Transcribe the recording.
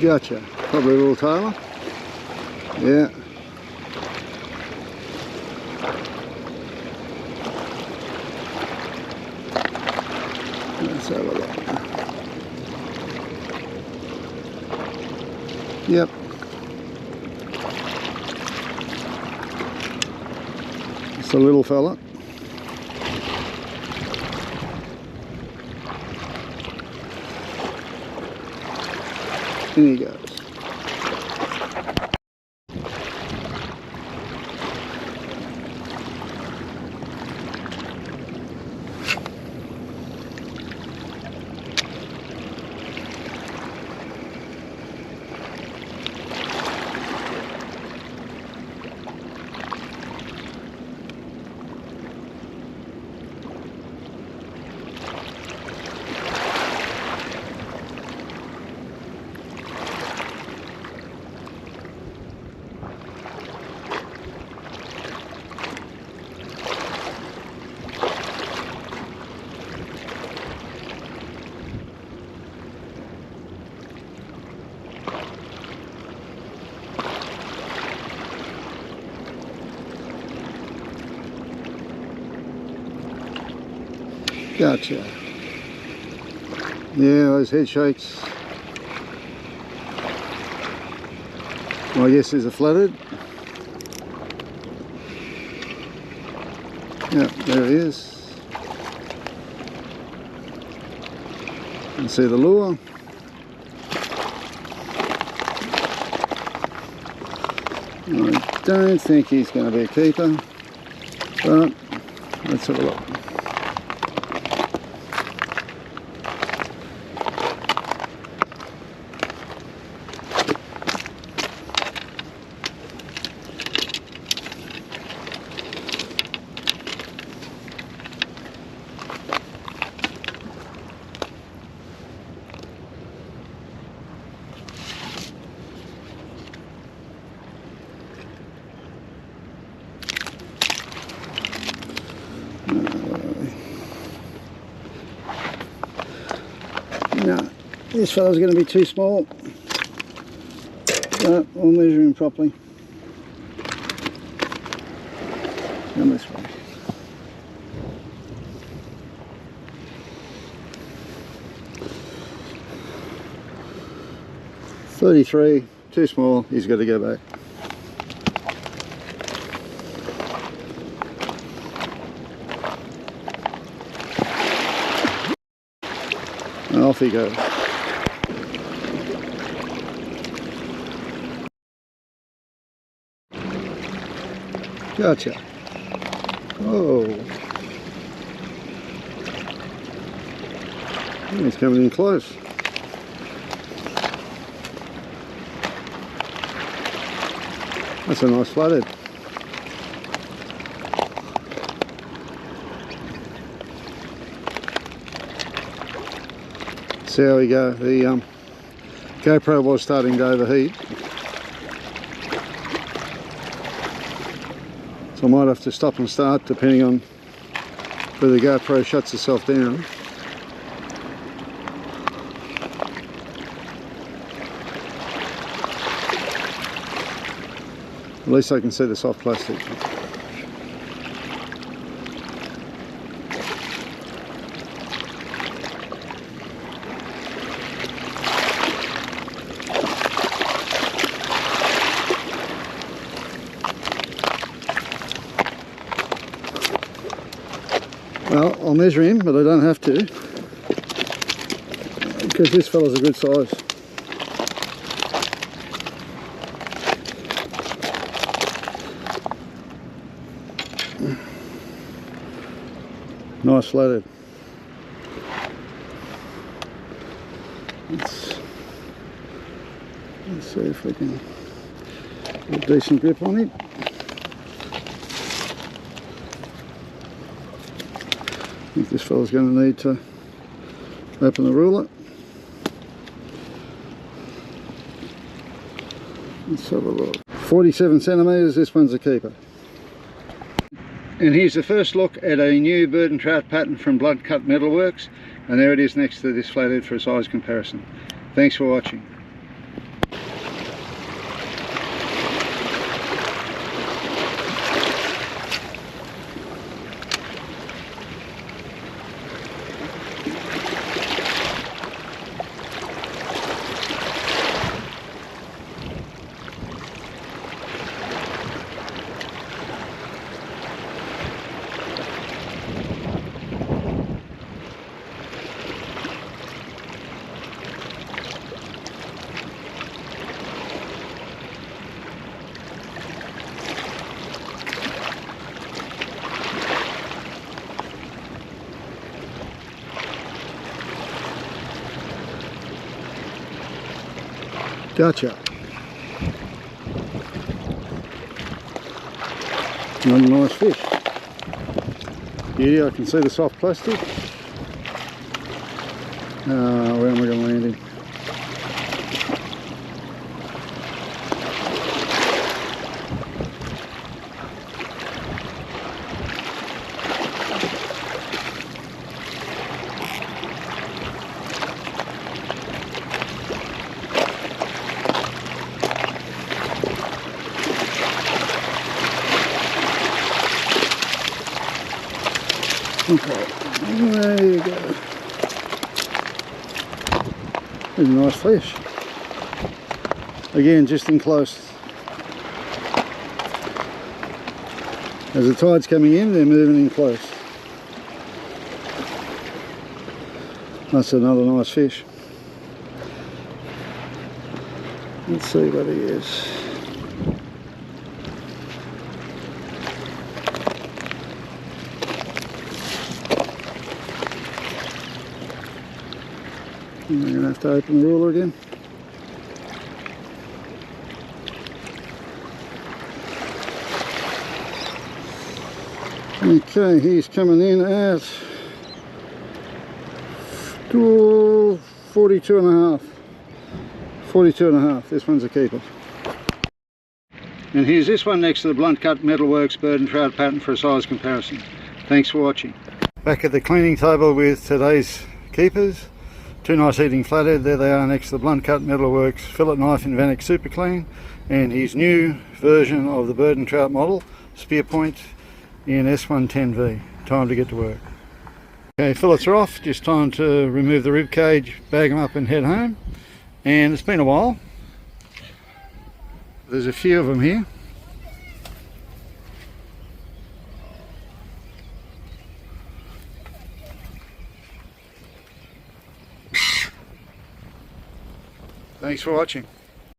Gotcha. Probably a little Tailor. Yeah. Let's have a look. Yep. It's a little fella. In he goes. Gotcha. Yeah, those head shakes. Well, I guess there's a Flathead. Yeah, there he is. You can see the lure. I don't think he's going to be a keeper, but let's have a look. No, this fella's going to be too small. No, we'll measure him properly. Come this way. 33, too small, he's got to go back. And off he goes. Gotcha. Oh. He's coming in close. That's a nice flathead. See how we go. The GoPro was starting to overheat, so I might have to stop and start depending on whether the GoPro shuts itself down. At least I can see the soft plastic. Well, I'll measure him, but I don't have to, because this fella's a good size. Nice flathead. Let's see if we can get a decent grip on it. I think this fella's going to need to open the ruler. Let's have a look. 47 centimetres, this one's a keeper. And here's the first look at a new bird and trout pattern from BluntCut MetalWorks, and there it is next to this flathead for a size comparison. Thanks for watching. Gotcha. Another nice fish. Yeah, I can see the soft plastic. Where am I going to land him? Okay, there you go. There's a nice fish. Again, just in close. As the tide's coming in, they're moving in close. That's another nice fish. Let's see what he is. I'm going to have to open the ruler again. Okay, he's coming in at 42 and a half. 42 and a half. This one's a keeper. And here's this one next to the BluntCut MetalWorks Bird and Trout pattern for a size comparison. Thanks for watching. Back at the cleaning table with today's keepers. Two nice eating flathead, there they are next to the BluntCut MetalWorks fillet knife in Vanek Super Clean, and his new version of the Bird and Trout model, Spear Point in S110V. Time to get to work. Okay, fillets are off, just time to remove the rib cage, bag them up and head home. And it's been a while. There's a few of them here. Thanks for watching.